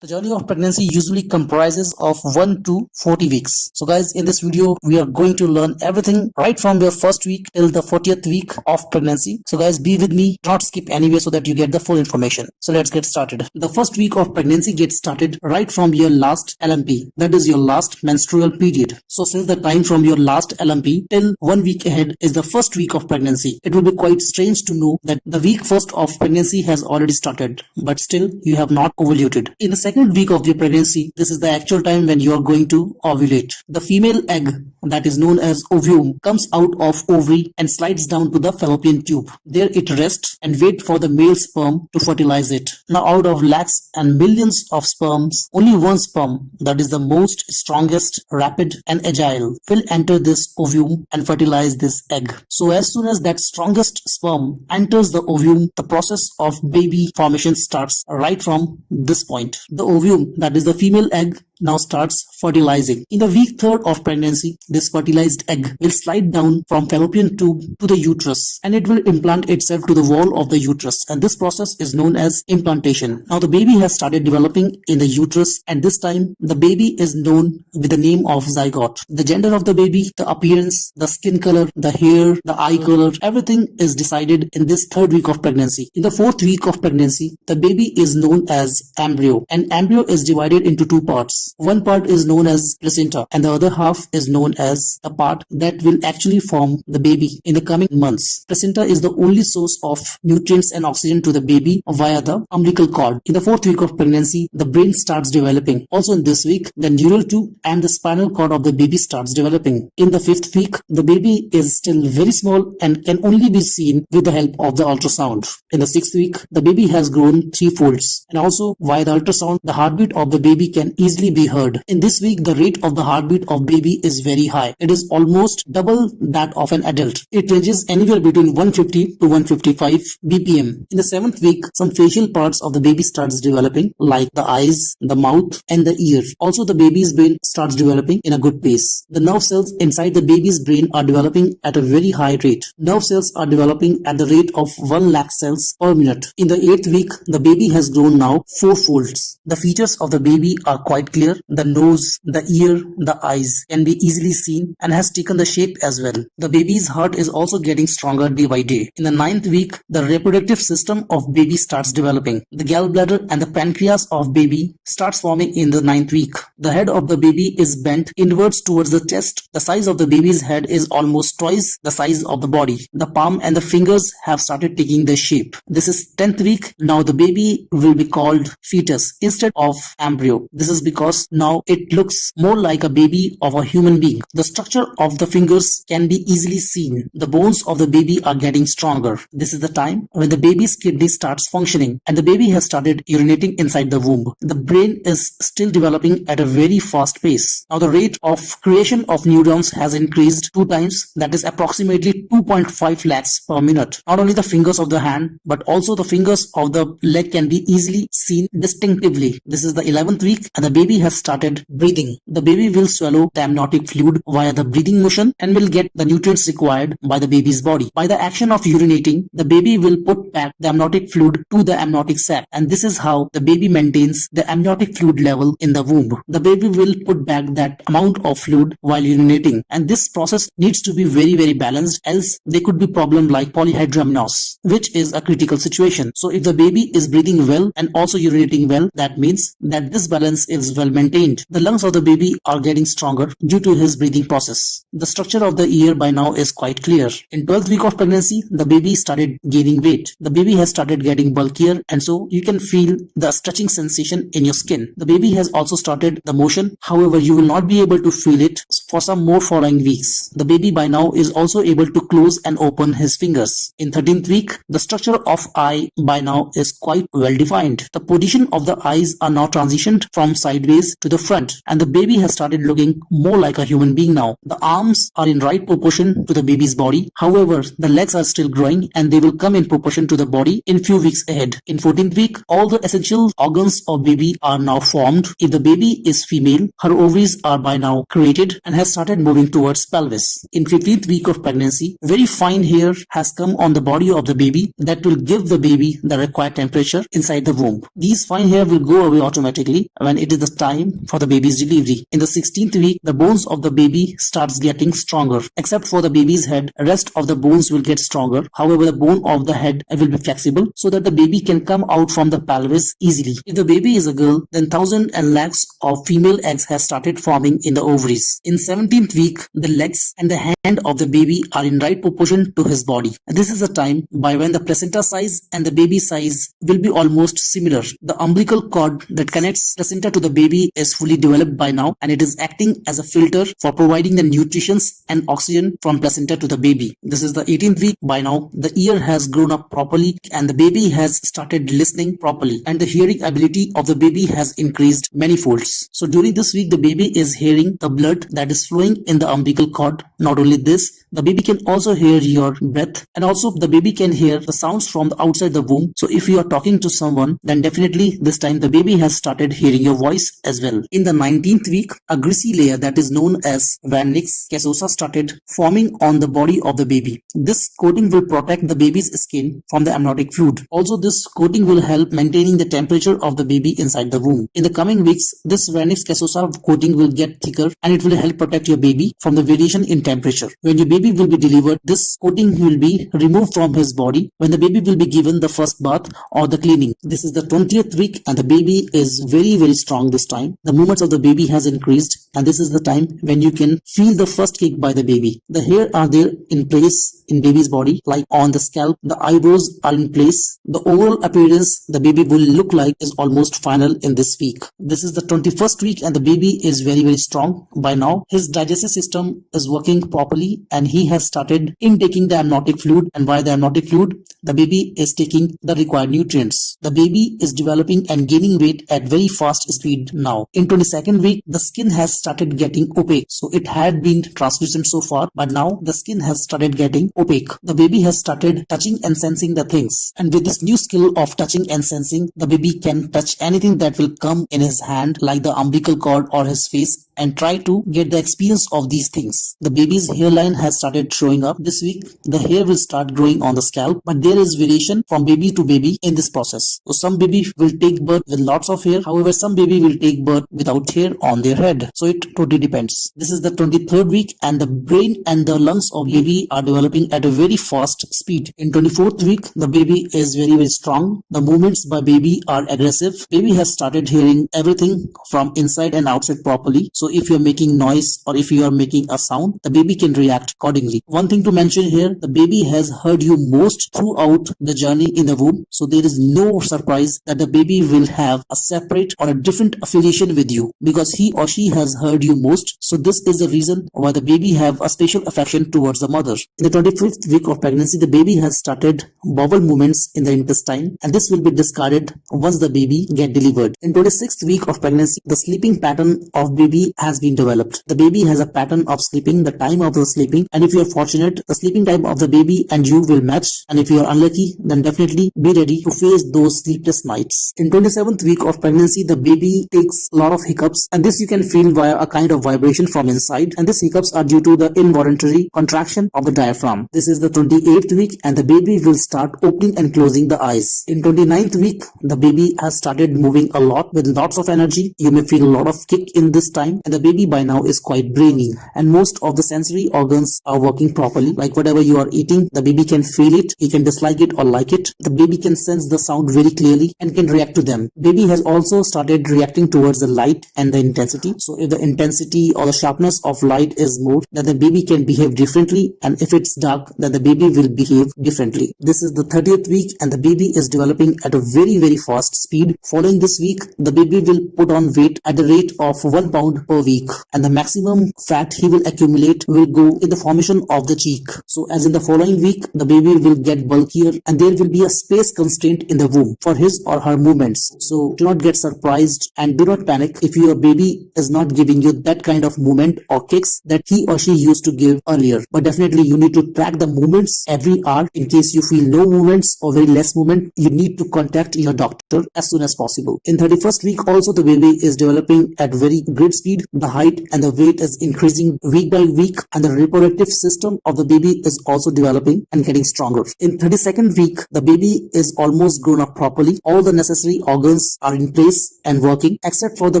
The journey of pregnancy usually comprises of 1 to 40 weeks. So guys, in this video, we are going to learn everything right from your first week till the 40th week of pregnancy. So guys, be with me, not skip anywhere so that you get the full information. So let's get started. The first week of pregnancy gets started right from your last LMP. That is your last menstrual period. So since the time from your last LMP till 1 week ahead is the first week of pregnancy, it will be quite strange to know that the week first of pregnancy has already started, but still you have not ovulated. In the second week of your pregnancy, this is the actual time when you are going to ovulate. The female egg, that is known as ovum, comes out of ovary and slides down to the fallopian tube. There it rests and waits for the male sperm to fertilize it. Now out of lakhs and millions of sperms, only one sperm, that is the most strongest, rapid and agile, will enter this ovum and fertilize this egg. So as soon as that strongest sperm enters the ovum, the process of baby formation starts right from this point. The ovum, that is the female egg, now starts fertilizing. In the week 3rd of pregnancy, this fertilized egg will slide down from fallopian tube to the uterus and it will implant itself to the wall of the uterus, and this process is known as implantation. Now the baby has started developing in the uterus, and this time the baby is known with the name of zygote. The gender of the baby, the appearance, the skin color, the hair, the eye color, everything is decided in this 3rd week of pregnancy. In the 4th week of pregnancy, the baby is known as embryo, and embryo is divided into two parts. One part is known as placenta and the other half is known as the part that will actually form the baby in the coming months. Placenta is the only source of nutrients and oxygen to the baby via the umbilical cord. In the 4th week of pregnancy, the brain starts developing. Also in this week, the neural tube and the spinal cord of the baby starts developing. In the 5th week, the baby is still very small and can only be seen with the help of the ultrasound. In the 6th week, the baby has grown 3 folds, and also via the ultrasound, the heartbeat of the baby can easily be heard. In this week, the rate of the heartbeat of baby is very high. It is almost double that of an adult. It ranges anywhere between 150 to 155 BPM. In the 7th week, some facial parts of the baby starts developing, like the eyes, the mouth and the ear. Also, the baby's brain starts developing in a good pace. The nerve cells inside the baby's brain are developing at a very high rate. Nerve cells are developing at the rate of 1 lakh cells per minute. In the 8th week, the baby has grown now 4 folds. The features of the baby are quite clear. The nose, the ear, the eyes can be easily seen and has taken the shape as well. The baby's heart is also getting stronger day by day. In the 9th week, the reproductive system of baby starts developing. The gallbladder and the pancreas of baby starts forming in the 9th week. The head of the baby is bent inwards towards the chest. The size of the baby's head is almost twice the size of the body. The palm and the fingers have started taking their shape. This is 10th week. Now the baby will be called fetus instead of embryo. This is because now it looks more like a baby of a human being. The structure of the fingers can be easily seen. The bones of the baby are getting stronger. This is the time when the baby's kidney starts functioning and the baby has started urinating inside the womb. The brain is still developing at a very fast pace. Now the rate of creation of neurons has increased 2 times, that is approximately 2.5 lakhs per minute. Not only the fingers of the hand but also the fingers of the leg can be easily seen distinctively. This is the 11th week and the baby has started breathing. The baby will swallow the amniotic fluid via the breathing motion and will get the nutrients required by the baby's body. By the action of urinating, the baby will put back the amniotic fluid to the amniotic sac, and this is how the baby maintains the amniotic fluid level in the womb. The baby will put back that amount of fluid while urinating, and this process needs to be very balanced, else there could be problem like polyhydramnios, which is a critical situation. So if the baby is breathing well and also urinating well, that means that this balance is well maintained. The lungs of the baby are getting stronger due to his breathing process. The structure of the ear by now is quite clear. In 12th week of pregnancy, the baby started gaining weight. The baby has started getting bulkier, and so you can feel the stretching sensation in your skin. The baby has also started the motion. However, you will not be able to feel it for some more following weeks. The baby by now is also able to close and open his fingers. In 13th week, the structure of eye by now is quite well defined. The position of the eyes are now transitioned from sideways face to the front, and the baby has started looking more like a human being now. The arms are in right proportion to the baby's body. However, the legs are still growing and they will come in proportion to the body in few weeks ahead. In 14th week, all the essential organs of baby are now formed. If the baby is female, her ovaries are by now created and has started moving towards pelvis. In 15th week of pregnancy, very fine hair has come on the body of the baby that will give the baby the required temperature inside the womb. These fine hair will go away automatically when it is the time for the baby's delivery. In the 16th week, the bones of the baby starts getting stronger. Except for the baby's head, rest of the bones will get stronger. However, the bone of the head will be flexible so that the baby can come out from the pelvis easily. If the baby is a girl, then thousands and lakhs of female eggs have started forming in the ovaries. In 17th week, the legs and the hand of the baby are in right proportion to his body. This is the time by when the placenta size and the baby size will be almost similar. The umbilical cord that connects placenta to the baby is fully developed by now, and it is acting as a filter for providing the nutrition and oxygen from placenta to the baby. This is the 18th week. By now, the ear has grown up properly and the baby has started listening properly, and the hearing ability of the baby has increased many folds. So during this week, the baby is hearing the blood that is flowing in the umbilical cord. Not only this, the baby can also hear your breath, and also the baby can hear the sounds from the outside the womb. So if you are talking to someone, then definitely this time the baby has started hearing your voice as well. In the 19th week, a greasy layer that is known as vernix cassosa started forming on the body of the baby. This coating will protect the baby's skin from the amniotic fluid. Also, this coating will help maintaining the temperature of the baby inside the womb. In the coming weeks, this vernix cassosa coating will get thicker and it will help protect your baby from the variation in temperature. When your baby will be delivered, this coating will be removed from his body when the baby will be given the first bath or the cleaning. This is the 20th week and the baby is very strong this time. The movements of the baby has increased, and this is the time when you can feel the first kick by the baby. The hair are there in place in baby's body, like on the scalp. The eyebrows are in place. The overall appearance the baby will look like is almost final in this week. This is the 21st week and the baby is very strong. By now, his digestive system is working properly and he has started intaking the amniotic fluid, and by the amniotic fluid, the baby is taking the required nutrients. The baby is developing and gaining weight at very fast speed now. In 22nd week, the skin has started getting opaque. So it had been translucent so far, but now the skin has started getting opaque. The baby has started touching and sensing the things. And with this new skill of touching and sensing, the baby can touch anything that will come in his hand, like the umbilical cord or his face, and try to get the experience of these things. The baby's hairline has started showing up. This week, the hair will start growing on the scalp, but there is variation from baby to baby in this process. So some baby will take birth with lots of hair. However, some baby will take birth without hair on their head. So it totally depends. This is the 23rd week and the brain and the lungs of baby are developing at a very fast speed. In 24th week, the baby is very strong. The movements by baby are aggressive. Baby has started hearing everything from inside and outside properly. So if you are making noise or if you are making a sound, the baby can react accordingly. One thing to mention here, the baby has heard you most throughout the journey in the womb. So there is no surprise that the baby will have a separate or a different affiliation with you, because he or she has heard you most. So this is the reason why the baby have a special affection towards the mother. In the 25th week of pregnancy, the baby has started bowel movements in the intestine, and this will be discarded once the baby get delivered. In 26th week of pregnancy, the sleeping pattern of baby has been developed. The baby has a pattern of sleeping, the time of the sleeping, and if you are fortunate, the sleeping time of the baby and you will match, and if you are unlucky, then definitely be ready to face those sleepless nights. In 27th week of pregnancy, the baby takes a lot of hiccups, and this you can feel via a kind of vibration from inside, and these hiccups are due to the involuntary contraction of the diaphragm. This is the 28th week and the baby will start opening and closing the eyes. In 29th week, the baby has started moving a lot with lots of energy. You may feel a lot of kick in this time, and the baby by now is quite brainy, and most of the sensory organs are working properly. Like whatever you are eating, the baby can feel it, he can dislike it or like it. The baby can sense the sound very clearly and can react to them. Baby has also started reacting towards the light and the intensity. So if the intensity or the sharpness of light is more, then the baby can behave differently, and if it's dark dark, then the baby will behave differently. This is the 30th week and the baby is developing at a very fast speed. Following this week, the baby will put on weight at the rate of 1 pound per week, and the maximum fat he will accumulate will go in the formation of the cheek. So as in the following week, the baby will get bulkier and there will be a space constraint in the womb for his or her movements. So do not get surprised and do not panic if your baby is not giving you that kind of movement or kicks that he or she used to give earlier. But definitely you need to track the movements every hour. In case you feel no movements or very less movement, you need to contact your doctor as soon as possible. In 31st week also, the baby is developing at very great speed. The height and the weight is increasing week by week, and the reproductive system of the baby is also developing and getting stronger. In 32nd week, the baby is almost grown up properly. All the necessary organs are in place and working, except for the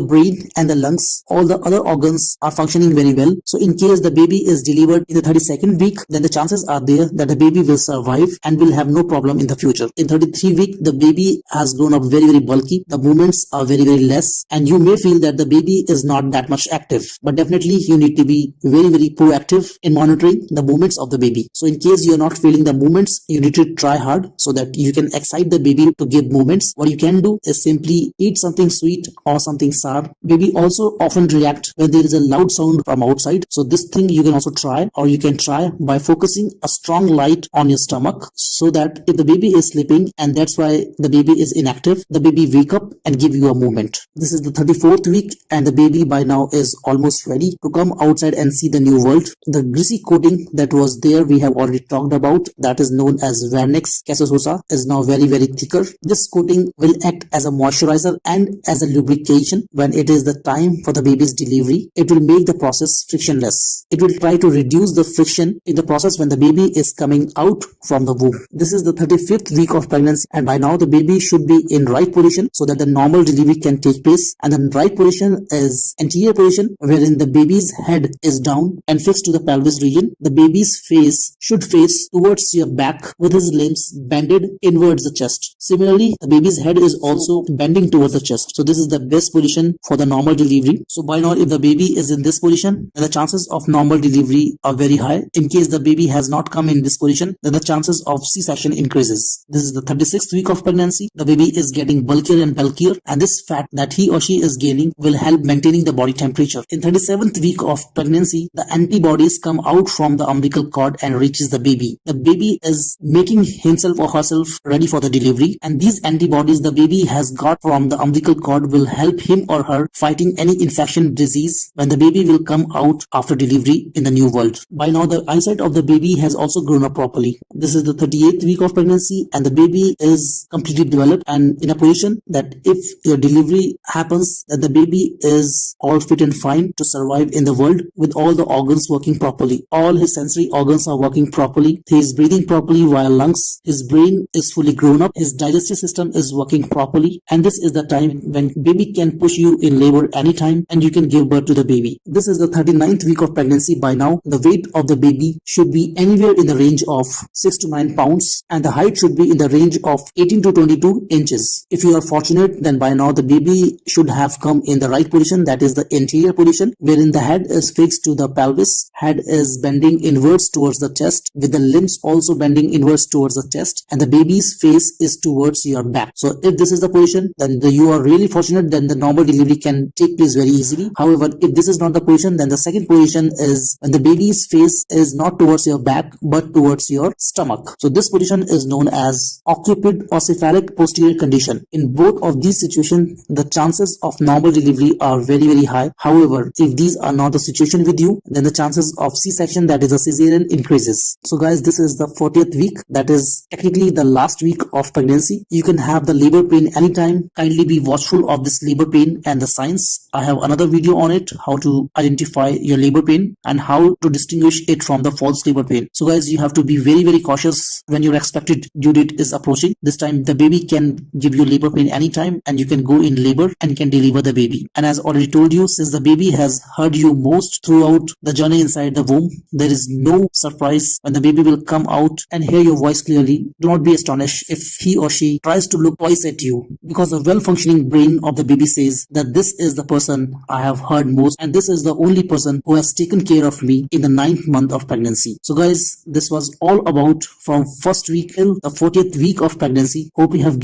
brain and the lungs. All the other organs are functioning very well. So in case the baby is delivered in the 32nd week, then the chances are there that the baby will survive and will have no problem in the future. In 33 week, the baby has grown up very bulky. The movements are very less, and you may feel that the baby is not that much active, but definitely you need to be very proactive in monitoring the movements of the baby. So in case you are not feeling the movements, you need to try hard so that you can excite the baby to give movements. What you can do is simply eat something sweet or something sour. Baby also often react when there is a loud sound from outside. So this thing you can also try, or you can try by focusing a strong light on your stomach, so that if the baby is sleeping and that's why the baby is inactive, the baby wake up and give you a movement. This is the 34th week and the baby by now is almost ready to come outside and see the new world. The greasy coating that was there, we have already talked about, that is known as Vernix caseosa, is now very thicker. This coating will act as a moisturizer and as a lubrication when it is the time for the baby's delivery. It will make the process frictionless. It will try to reduce the friction in the process when the baby is coming out from the womb. This is the 35th week of pregnancy, and by now the baby should be in right position so that the normal delivery can take place. And the right position is anterior position, wherein the baby's head is down and fixed to the pelvis region. The baby's face should face towards your back with his limbs bended inwards the chest. Similarly, the baby's head is also bending towards the chest. So this is the best position for the normal delivery. So by now, if the baby is in this position, then the chances of normal delivery are very high. In case the baby has not come in this position, then the chances of C-section increases. This is the 36th week of pregnancy. The baby is getting bulkier and bulkier, and this fat that he or she is gaining will help maintaining the body temperature. In 37th week of pregnancy, the antibodies come out from the umbilical cord and reaches the baby. The baby is making himself or herself ready for the delivery, and these antibodies the baby has got from the umbilical cord will help him or her fighting any infection disease when the baby will come out after delivery in the new world. By now, the eyesight of the baby has also grown up properly. This is the 38th week of pregnancy, and the baby is completely developed and in a position that if your delivery happens, that the baby is all fit and fine to survive in the world with all the organs working properly. All his sensory organs are working properly. He is breathing properly via lungs. His brain is fully grown up. His digestive system is working properly. And this is the time when baby can push you in labor anytime and you can give birth to the baby. This is the 39th week of pregnancy. By now, the weight of the baby should be anywhere in the range of 6 to 9 pounds and the height should be in the range of 18 to 22 inches. If you are fortunate, then by now the baby should have come in the right position, that is the anterior position, wherein the head is fixed to the pelvis, head is bending inwards towards the chest with the limbs also bending inwards towards the chest, and the baby's face is towards your back. So if this is the position, then you are really fortunate, then the normal delivery can take place very easily. However, if this is not the position, then the second position is when the baby's face is not towards your back but towards your stomach. So this position is known as occiput or cephalic posterior condition. In both of these situations, the chances of normal delivery are very high. However, if these are not the situation with you, then the chances of C-section, that is a cesarean, increases. So guys, this is the 40th week, that is technically the last week of pregnancy. You can have the labor pain anytime. Kindly be watchful of this labor pain and the signs. I have another video on it, how to identify your labor pain and how to distinguish it from the false labor pain. So guys, you have to be very cautious when your expected due date is approaching. This time the baby can give you labor pain anytime and you can go in labor and can deliver the baby. And as already told you, since the baby has heard you most throughout the journey inside the womb, there is no surprise when the baby will come out and hear your voice clearly. Do not be astonished if he or she tries to look twice at you, because the well-functioning brain of the baby says that this is the person I have heard most and this is the only person who has taken care of me in the 9th month of pregnancy. So guys, guys, this was all about from first week till the 40th week of pregnancy. Hope you have